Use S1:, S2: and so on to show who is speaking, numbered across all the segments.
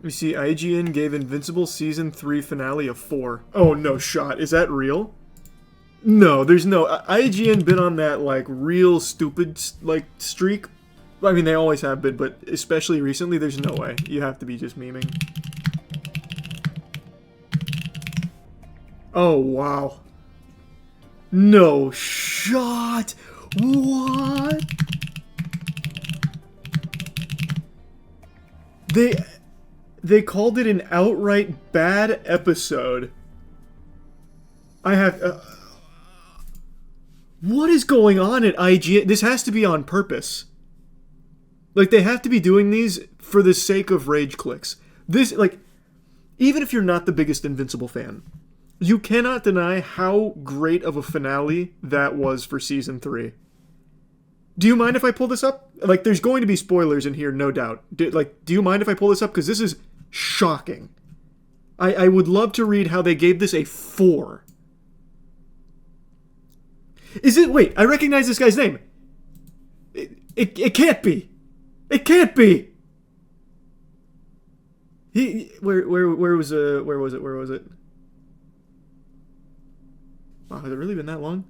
S1: You see, IGN gave Invincible Season 3 finale a 4. Oh, no shot. Is that real? No, there's no... IGN been on that, like, real stupid, like, streak. I mean, they always have been, but especially recently, there's no way. You have to be just memeing. Oh, wow. No shot! What? They called it an outright bad episode. I have... what is going on at IGN? This has to be on purpose. Like, they have to be doing these for the sake of rage clicks. This, like, even if you're not the biggest Invincible fan, you cannot deny how great of a finale that was for Season 3. Do you mind if I pull this up? Like, there's going to be spoilers in here, no doubt. Do you mind if I pull this up? Because this is shocking. I would love to read how they gave this a 4. Is it... Wait, I recognize this guy's name. It can't be. It can't be. Where was it? Wow, has it really been that long?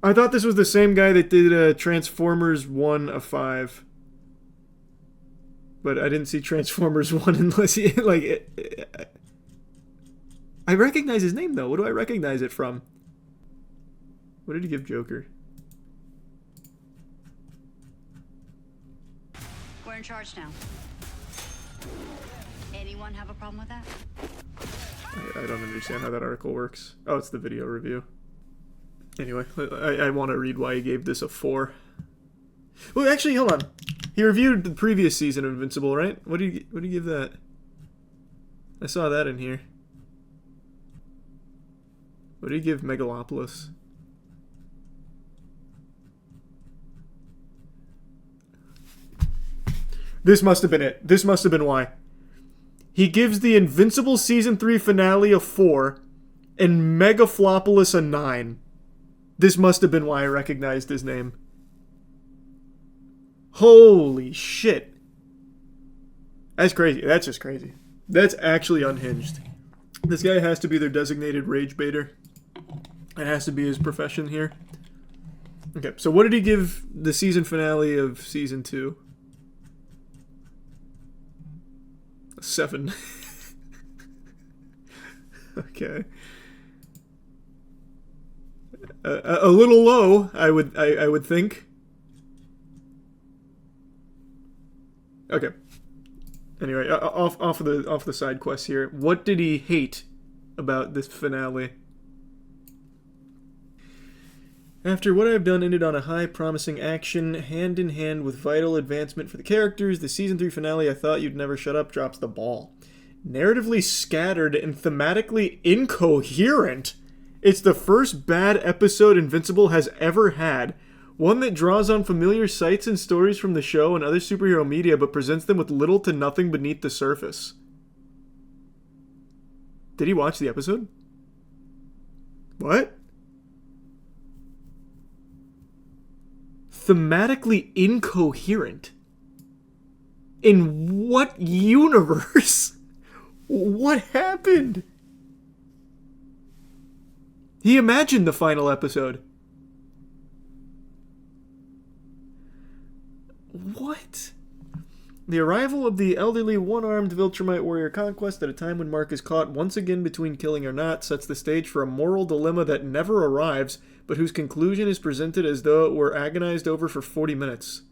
S1: I thought this was the same guy that did Transformers 1 of 5. But I didn't see Transformers 1 unless he, like... I recognize his name, though. What do I recognize it from? What did he give Joker?
S2: We're in charge now. Anyone have a problem with that?
S1: I don't understand how that article works. Oh, it's the video review. Anyway, I want to read why he gave this a 4. Well, actually, hold on. He reviewed the previous season of Invincible, right? What do you give that? I saw that in here. What do you give Megalopolis? This must have been it. This must have been why. He gives the Invincible Season 3 finale a 4 and Megaflopolis a 9. This must have been why I recognized his name. Holy shit. That's crazy. That's just crazy. That's actually unhinged. This guy has to be their designated rage baiter. It has to be his profession here. Okay, so what did he give the season finale of Season 2? A 7. Okay. A little low, I would think. Okay. Anyway, off the side quest here. What did he hate about this finale? After what I've done ended on a high promising action, hand in hand with vital advancement for the characters, the Season 3 finale I thought you'd never shut up drops the ball. Narratively scattered and thematically incoherent. It's the first bad episode Invincible has ever had. One that draws on familiar sights and stories from the show and other superhero media, but presents them with little to nothing beneath the surface. Did he watch the episode? What? Thematically incoherent? In what universe? What happened? He imagined the final episode. What? The arrival of the elderly one-armed Viltrumite warrior conquest at a time when Mark is caught once again between killing or not sets the stage for a moral dilemma that never arrives, but whose conclusion is presented as though it were agonized over for 40 minutes.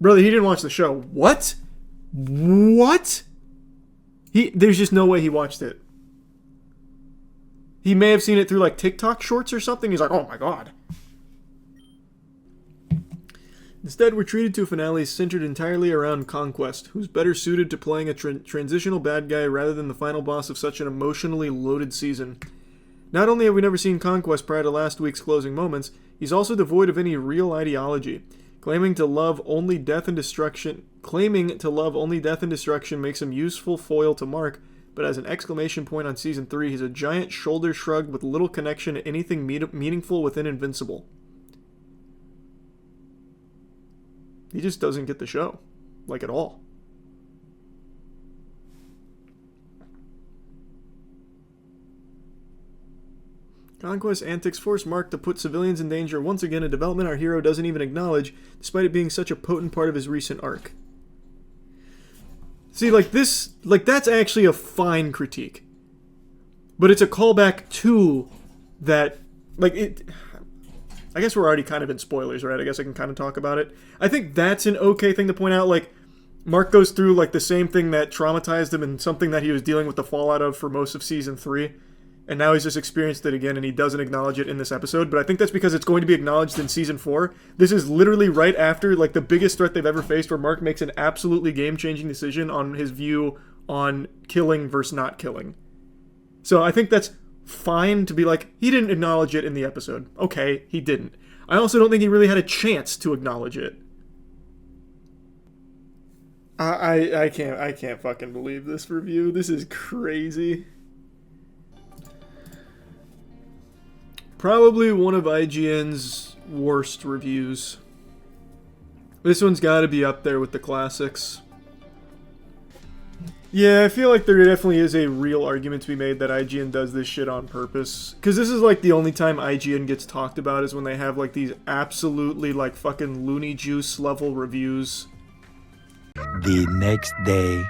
S1: Brother, he didn't watch the show. What? What? There's just no way he watched it. He may have seen it through like TikTok shorts or something. He's like, oh my god. Instead, we're treated to a finale centered entirely around Conquest, who's better suited to playing a transitional bad guy rather than the final boss of such an emotionally loaded season. Not only have we never seen Conquest prior to last week's closing moments, he's also devoid of any real ideology. Claiming to love only death and destruction makes him useful foil to Mark, but as an exclamation point on Season 3, he's a giant shoulder shrug with little connection to anything meaningful within Invincible. He just doesn't get the show. like, at all. Conquest antics force Mark to put civilians in danger once again, a development our hero doesn't even acknowledge, despite it being such a potent part of his recent arc. See, like, this, like, that's actually a fine critique. But it's a callback to that, like, it... I guess we're already kind of in spoilers, right? I guess I can kind of talk about it. I think that's an okay thing to point out, like, Mark goes through, like, the same thing that traumatized him and something that he was dealing with the fallout of for most of Season 3. And now he's just experienced it again, and he doesn't acknowledge it in this episode. But I think that's because it's going to be acknowledged in Season 4. This is literally right after, like, the biggest threat they've ever faced, where Mark makes an absolutely game-changing decision on his view on killing versus not killing. So I think that's fine to be like, he didn't acknowledge it in the episode. Okay, he didn't. I also don't think he really had a chance to acknowledge it. I can't fucking believe this review. This is crazy. Probably one of IGN's worst reviews. This one's gotta be up there with the classics. Yeah, I feel like there definitely is a real argument to be made that IGN does this shit on purpose. Because this is like the only time IGN gets talked about is when they have like these absolutely like fucking Looney Juice level reviews.
S3: The next day.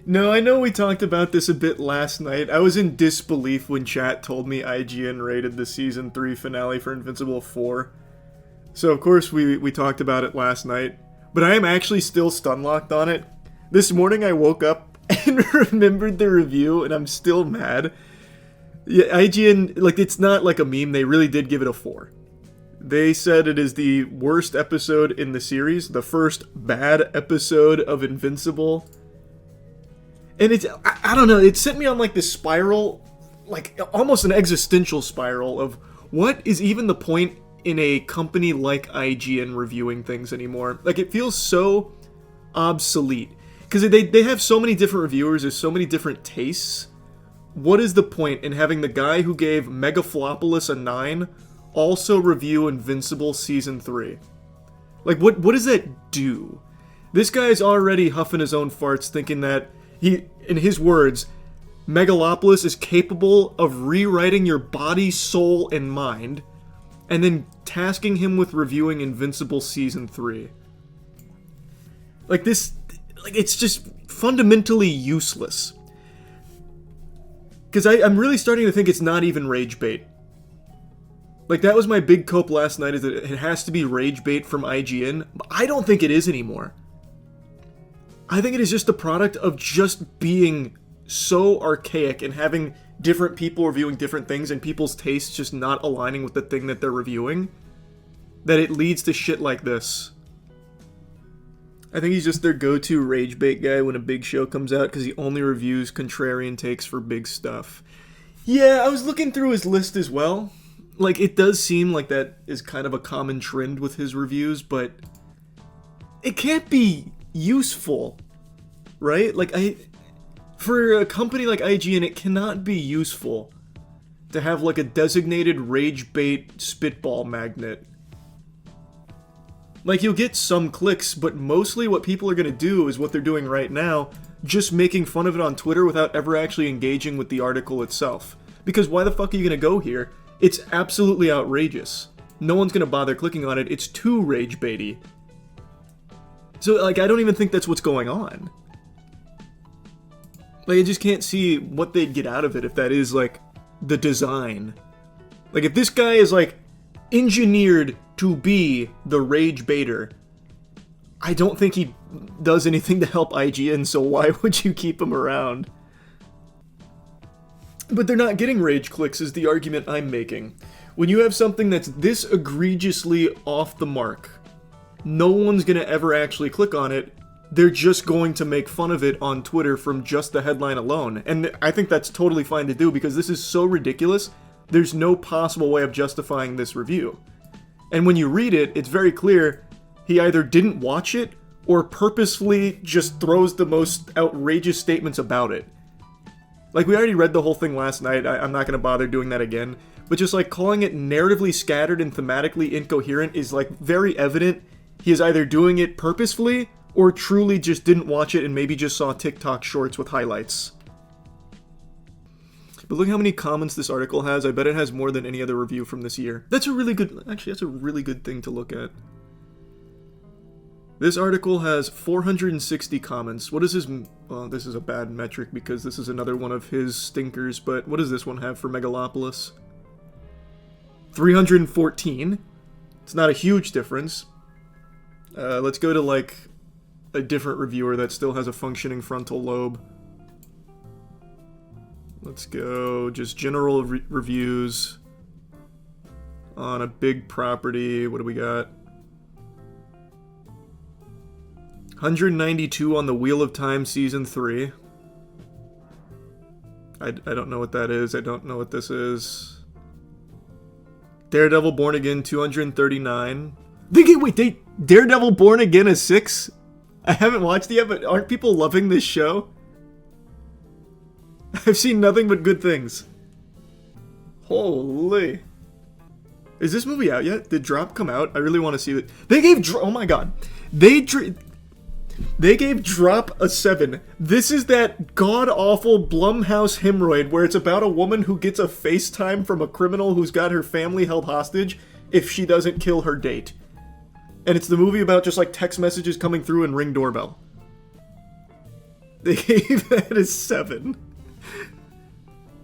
S1: No, I know we talked about this a bit last night. I was in disbelief when chat told me IGN rated the Season 3 finale for Invincible 4. So of course we talked about it last night. But I am actually still stun-locked on it. This morning I woke up and remembered the review, and I'm still mad. Yeah, IGN, like, it's not like a meme, they really did give it a 4. They said it is the worst episode in the series, the first bad episode of Invincible. And it's, I don't know, it sent me on like this spiral, like almost an existential spiral of what is even the point in a company like IGN reviewing things anymore. Like, it feels so obsolete. Because they have so many different reviewers, there's so many different tastes. What is the point in having the guy who gave Megaflopolis a 9 also review Invincible Season 3? Like, what does that do? This guy's already huffing his own farts thinking that he, in his words, Megalopolis is capable of rewriting your body, soul, and mind, and then tasking him with reviewing Invincible Season 3. Like, this, like, it's just fundamentally useless. Because I'm really starting to think it's not even rage bait. Like, that was my big cope last night, is that it has to be rage bait from IGN, but I don't think it is anymore. I think it is just the product of just being so archaic and having different people reviewing different things and people's tastes just not aligning with the thing that they're reviewing, that it leads to shit like this. I think he's just their go-to rage bait guy when a big show comes out because he only reviews contrarian takes for big stuff. Yeah, I was looking through his list as well. Like, it does seem like that is kind of a common trend with his reviews, but it can't be useful, right? Like, for a company like IGN, it cannot be useful to have like a designated rage bait spitball magnet. Like, you'll get some clicks, but mostly what people are gonna do is what they're doing right now, just making fun of it on Twitter without ever actually engaging with the article itself. Because why the fuck are you gonna go here? It's absolutely outrageous. No one's gonna bother clicking on it, it's too rage baity. So, like, I don't even think that's what's going on. Like, I just can't see what they'd get out of it if that is, like, the design. Like, if this guy is, like, engineered to be the rage baiter, I don't think he does anything to help IGN, so why would you keep him around? But they're not getting rage clicks is the argument I'm making. When you have something that's this egregiously off the mark, no one's gonna ever actually click on it. They're just going to make fun of it on Twitter from just the headline alone. And I think that's totally fine to do because this is so ridiculous, there's no possible way of justifying this review. And when you read it, it's very clear he either didn't watch it or purposefully just throws the most outrageous statements about it. Like, we already read the whole thing last night, I'm not going to bother doing that again, but just like calling it narratively scattered and thematically incoherent is like very evident he is either doing it purposefully or truly just didn't watch it and maybe just saw TikTok shorts with highlights. But look how many comments this article has. I bet it has more than any other review from this year. That's a really good, actually, that's a really good thing to look at. This article has 460 comments. What is his, well, this is a bad metric because this is another one of his stinkers, but what does this one have for Megalopolis? 314. It's not a huge difference. Let's go to, like, a different reviewer that still has a functioning frontal lobe. Let's go just general reviews on a big property. What do we got? 192 on the Wheel of Time Season 3. I don't know what that is. I don't know what this is. Daredevil Born Again, 239. Daredevil Born Again is 6? I haven't watched it yet, but aren't people loving this show? I've seen nothing but good things. Holy. Is this movie out yet? Did Drop come out? I really want to see it. They gave oh my god. They gave Drop a 7. This is that god-awful Blumhouse hemorrhoid where it's about a woman who gets a FaceTime from a criminal who's got her family held hostage if she doesn't kill her date. And it's the movie about just like text messages coming through and Ring doorbell. They gave that a 7.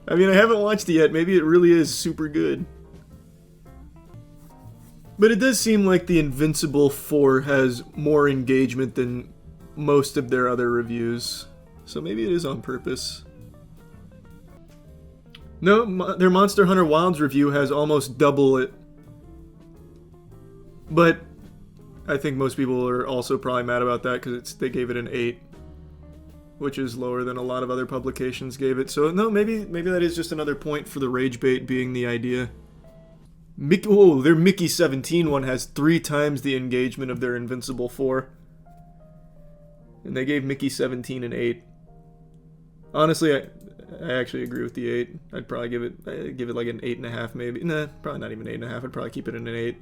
S1: I mean, I haven't watched it yet. Maybe it really is super good. But it does seem like the Invincible 4 has more engagement than most of their other reviews. So maybe it is on purpose. No, their Monster Hunter Wilds review has almost double it. But I think most people are also probably mad about that because they gave it an 8. Which is lower than a lot of other publications gave it. So no, maybe that is just another point for the rage bait being the idea. Their Mickey 17 one has 3 times the engagement of their Invincible 4. And they gave Mickey 17 an 8. Honestly, I actually agree with the 8. I'd probably give it like an 8.5 maybe. Nah, probably not even 8.5. I'd probably keep it in an 8.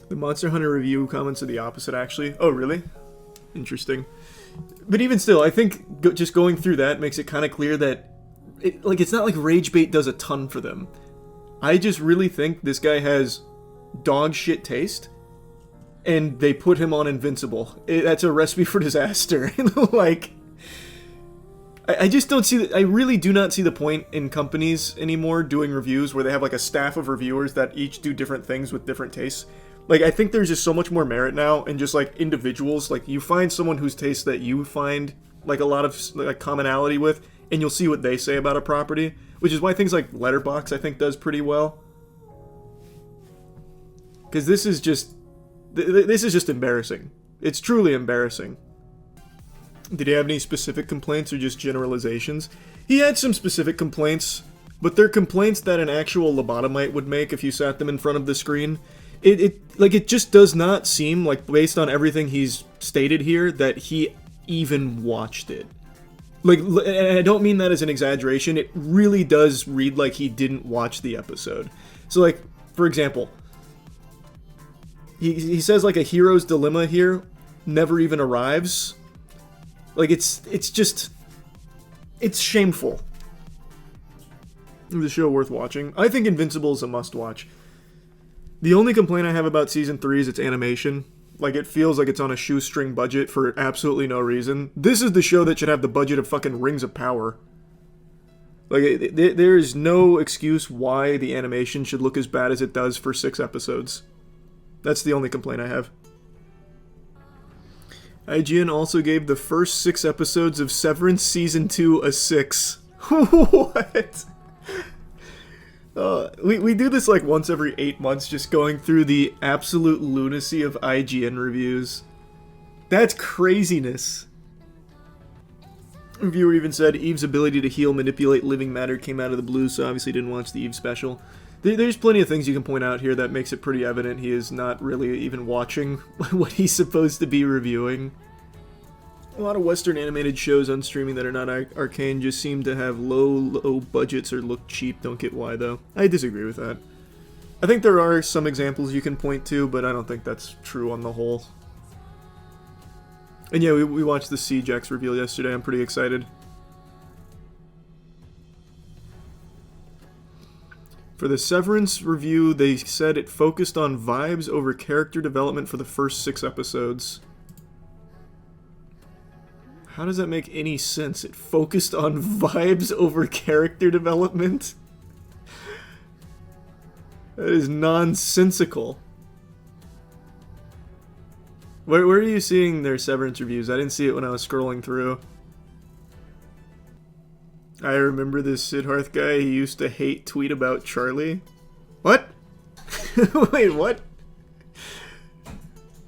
S1: The Monster Hunter review comments are the opposite actually. Oh really? Interesting. But even still, I think just going through that makes it kind of clear that it's not like rage bait does a ton for them. I just really think this guy has dog shit taste and they put him on Invincible. That's a recipe for disaster. Like, I just don't see I really do not see the point in companies anymore doing reviews where they have like a staff of reviewers that each do different things with different tastes. Like, I think there's just so much more merit now in just, like, individuals. Like, you find someone whose taste that you find, like, a lot of like, commonality with, and you'll see what they say about a property. Which is why things like Letterboxd, I think, does pretty well. Because this is just embarrassing. It's truly embarrassing. Did he have any specific complaints or just generalizations? He had some specific complaints, but they're complaints that an actual lobotomite would make if you sat them in front of the screen. It just does not seem like, based on everything he's stated here, that he even watched it. Like, and I don't mean that as an exaggeration, it really does read like he didn't watch the episode. So, like, for example, he says, like, a hero's dilemma here never even arrives. Like, it's shameful. The show worth watching. I think Invincible is a must-watch. The only complaint I have about Season 3 is its animation. Like, it feels like it's on a shoestring budget for absolutely no reason. This is the show that should have the budget of fucking Rings of Power. Like, there is no excuse why the animation should look as bad as it does for 6 episodes. That's the only complaint I have. IGN also gave the first 6 episodes of Severance Season 2 a 6. What? We do this like once every 8 months, just going through the absolute lunacy of IGN reviews. That's craziness. A reviewer even said Eve's ability to heal, manipulate living matter came out of the blue, so obviously didn't watch the Eve special. There's plenty of things you can point out here that makes it pretty evident he is not really even watching what he's supposed to be reviewing. A lot of Western animated shows on streaming that are not arcane just seem to have low budgets or look cheap. Don't get why, though. I disagree with that. I think there are some examples you can point to, but I don't think that's true on the whole. And yeah, we watched the Siege reveal yesterday. I'm pretty excited. For the Severance review, they said it focused on vibes over character development for the first 6 episodes. How does that make any sense? It focused on vibes over character development? That is nonsensical. Where are you seeing their Severance reviews? I didn't see it when I was scrolling through. I remember this Sidharth guy, he used to hate tweet about Charlie. What? Wait, what?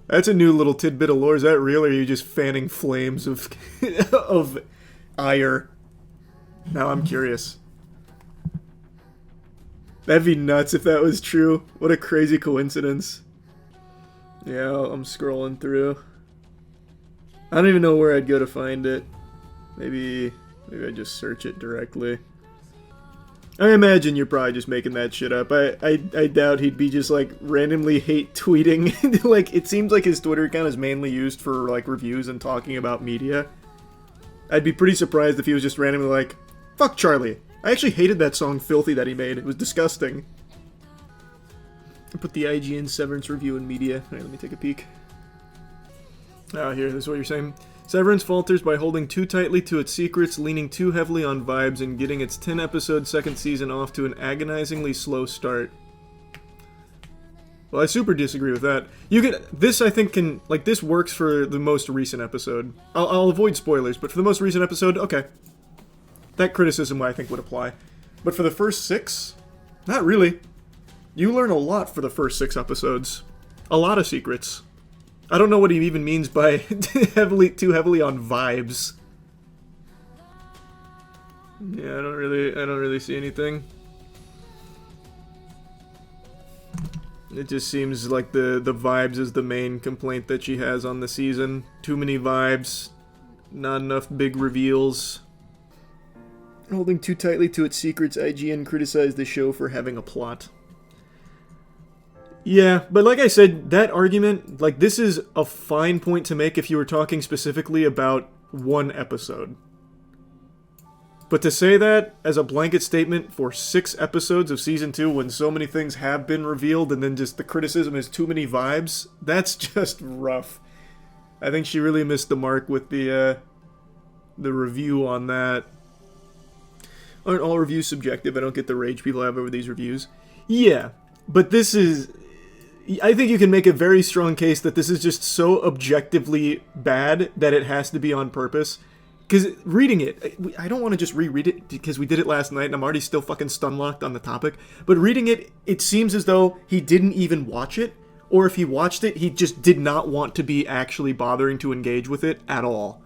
S1: That's a new little tidbit of lore. Is that real, or are you just fanning flames of of ire? Now I'm curious. That'd be nuts if that was true. What a crazy coincidence. Yeah, I'm scrolling through. I don't even know where I'd go to find it. Maybe I just search it directly. I imagine you're probably just making that shit up. I doubt he'd be just like randomly hate tweeting. Like, it seems like his Twitter account is mainly used for like reviews and talking about media. I'd be pretty surprised if he was just randomly like, fuck Charlie. I actually hated that song Filthy that he made. It was disgusting. I put the IGN Severance review in media. Alright, let me take a peek. Oh, here, this is what you're saying. Severance falters by holding too tightly to its secrets, leaning too heavily on vibes, and getting its 10-episode second season off to an agonizingly slow start. Well, I super disagree with that. This I think can, like, this works for the most recent episode. I'll avoid spoilers, but for the most recent episode, okay. That criticism I think would apply. But for the first 6, not really. You learn a lot for the first 6 episodes. A lot of secrets. I don't know what he even means by too heavily on vibes. Yeah, I don't really see anything. It just seems like the vibes is the main complaint that she has on the season. Too many vibes, not enough big reveals. Holding too tightly to its secrets, IGN criticized the show for having a plot. Yeah, but like I said, that argument, like, this is a fine point to make if you were talking specifically about one episode. But to say that as a blanket statement for 6 episodes of Season 2 when so many things have been revealed and then just the criticism is too many vibes, that's just rough. I think she really missed the mark with the review on that. Aren't all reviews subjective? I don't get the rage people have over these reviews. Yeah, but this is... I think you can make a very strong case that this is just so objectively bad that it has to be on purpose. Because reading it, I don't want to just reread it because we did it last night and I'm already still fucking stun-locked on the topic. But reading it, it seems as though he didn't even watch it. Or if he watched it, he just did not want to be actually bothering to engage with it at all.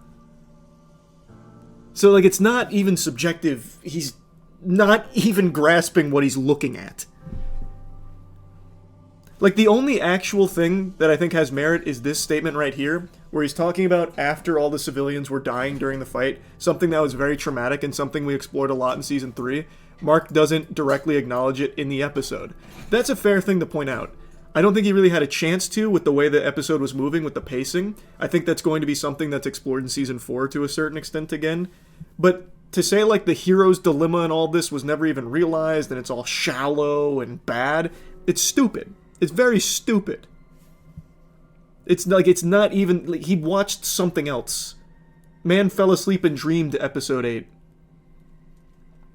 S1: So, like, it's not even subjective. He's not even grasping what he's looking at. Like, the only actual thing that I think has merit is this statement right here, where he's talking about after all the civilians were dying during the fight, something that was very traumatic and something we explored a lot in Season 3. Mark doesn't directly acknowledge it in the episode. That's a fair thing to point out. I don't think he really had a chance to with the way the episode was moving with the pacing. I think that's going to be something that's explored in Season 4 to a certain extent again. But to say, like, the hero's dilemma and all this was never even realized and it's all shallow and bad, it's stupid. It's very stupid. It's like, it's not even... Like, he watched something else. Man fell asleep and dreamed episode 8.